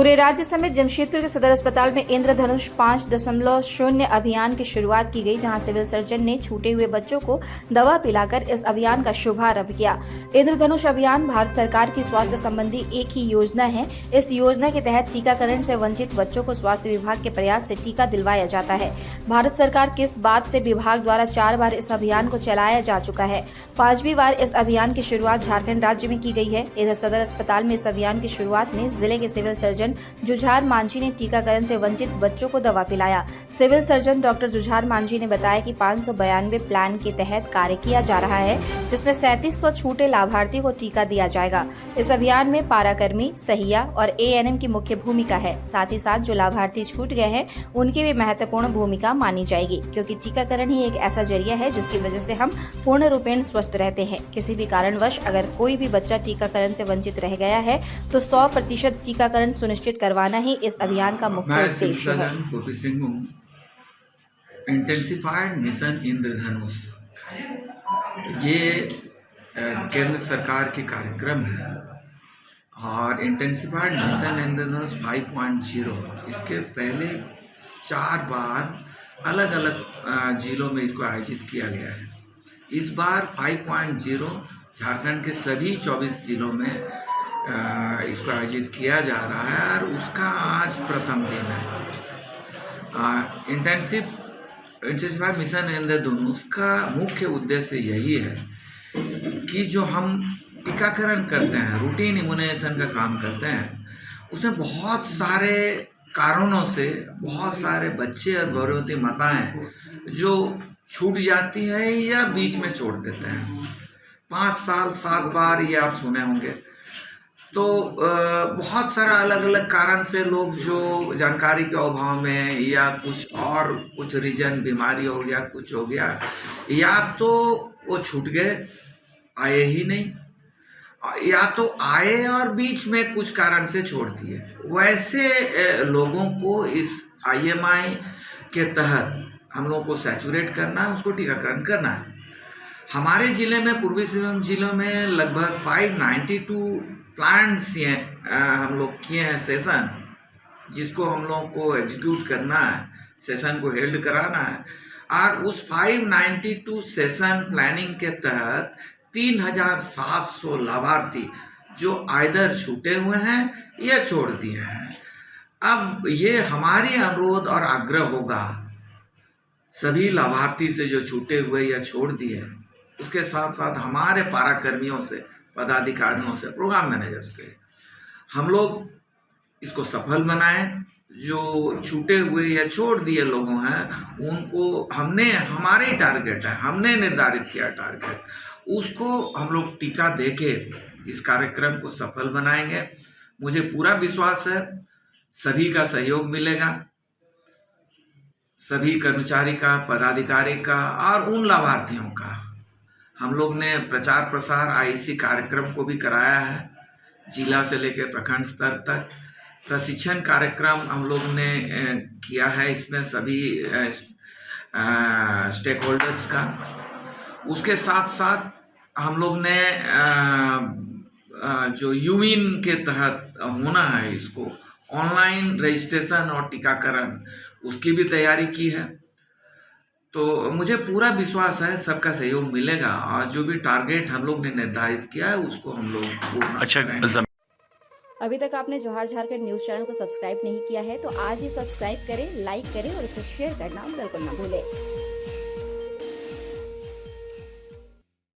पूरे राज्य समेत जमशेदपुर के सदर अस्पताल में इंद्रधनुष 5.0 अभियान की शुरुआत की गई, जहां सिविल सर्जन ने छूटे हुए बच्चों को दवा पिलाकर इस अभियान का शुभारंभ किया। इंद्रधनुष अभियान भारत सरकार की स्वास्थ्य संबंधी एक ही योजना है। इस योजना के तहत टीकाकरण से वंचित बच्चों को स्वास्थ्य विभाग के प्रयास से टीका दिलवाया जाता है। भारत सरकार किस बात से विभाग द्वारा 4 बार इस अभियान को चलाया जा चुका है। 5वीं बार इस अभियान की शुरुआत झारखंड राज्य में की गई है। इधर सदर अस्पताल में इस अभियान की शुरुआत में जिले के सिविल सर्जन जुझार मांझी ने टीकाकरण से वंचित बच्चों को दवा पिलाया। Civil surgeon doctor Jujhar Manjhi ने बताया कि 592 प्लान के तहत कार्य किया जा रहा है, जिसमें 3700 छूटे लाभार्थियों को टीका दिया जाएगा। इस अभियान में पाराकर्मी, सहिया और एएनएम की मुख्य भूमिका है। साथ ही साथ जो लाभार्थी छूट गए हैं उनकी भी महत्वपूर्ण भूमिका मानी जाएगी, क्योंकि टीकाकरण ही एक ऐसा जरिया है जिसकी वजह से हम पूर्ण रूपेण स्वस्थ रहते हैं। किसी भी कारणवश अगर कोई भी बच्चा टीकाकरण से वंचित रह गया है तो 100% टीकाकरण सुनिश्चित करवाना ही इस अभियान का मुख्य उद्देश्य है। इंटेंसिफाइड मिशन इंद्रधनुष ये केंद्र सरकार की कार्यक्रम है और इंटेंसिफाइड मिशन इंद्रधनुष 5.0 इसके पहले 4 बार अलग अलग जिलों में इसको आयोजित किया गया है। इस बार 5.0 झारखंड के सभी 24 जिलों में इसको आयोजित किया जा रहा है और उसका आज प्रथम दिन है। इंटेंसिफाइड मिशन इंद्रधनुष का मुख्य उद्देश्य यही है कि जो हम टीकाकरण करते हैं, रूटीन इम्यूनाइजेशन का काम करते हैं, उसमें बहुत सारे कारणों से बहुत सारे बच्चे और गर्भवती माताएं जो छूट जाती है या बीच में छोड़ देते हैं। 5 साल 7 बार ये आप सुने होंगे। तो बहुत सारा अलग अलग कारण से लोग जो जानकारी के अभाव में या कुछ रीजन, बीमारी हो गया, कुछ हो गया, या तो वो छूट गए, आए ही नहीं, या तो आए और बीच में कुछ कारण से छोड़ दिए। वैसे लोगों को इस IMI के तहत हम लोगों को सैचुरेट करना है, उसको टीकाकरण करना है। हमारे जिले में, पूर्वी सिंहभूम जिलों में लगभग 592 प्लान्स हम लोग किए हैं सेशन, जिसको हम लोगों को एग्जीक्यूट करना है, सेशन को हेल्ड कराना है। और उस 592 सेशन प्लानिंग के तहत 3700 लाभार्थी जो आइदर छूटे हुए हैं या छोड़ दिए हैं। अब ये हमारी अनुरोध और आग्रह होगा सभी लाभार्थी से जो छूटे हुए या छोड़ दिए हैं, उसके साथ साथ हमारे पाराकर्मियों से, पदाधिकारियों से, प्रोग्राम मैनेजर से हम लोग इसको सफल बनाएं। जो छूटे हुए या छोड़ दिए लोग हैं उनको हमारे टारगेट है, हमने निर्धारित किया टारगेट, उसको हम लोग टीका देके इस कार्यक्रम को सफल बनाएंगे। मुझे पूरा विश्वास है सभी का सहयोग मिलेगा, सभी कर्मचारी का, पदाधिकारी का और उन लाभार्थियों का। हम लोग ने प्रचार प्रसार IEC कार्यक्रम को भी कराया है, जिला से लेकर प्रखंड स्तर तक। प्रशिक्षण कार्यक्रम हम लोग ने किया है, इसमें सभी स्टेक होल्डर्स का। उसके साथ साथ हम लोग ने जो यूविन के तहत होना है, इसको ऑनलाइन रजिस्ट्रेशन और टीकाकरण, उसकी भी तैयारी की है। तो मुझे पूरा विश्वास है सबका सहयोग मिलेगा और जो भी टारगेट हम लोग ने निर्धारित किया है उसको हम लोग पूर्ण करेंगे। अभी तक आपने जोहार झारखंड न्यूज चैनल को सब्सक्राइब नहीं किया है तो आज ही सब्सक्राइब करें, लाइक करें और इसे शेयर करना बिल्कुल ना भूलें।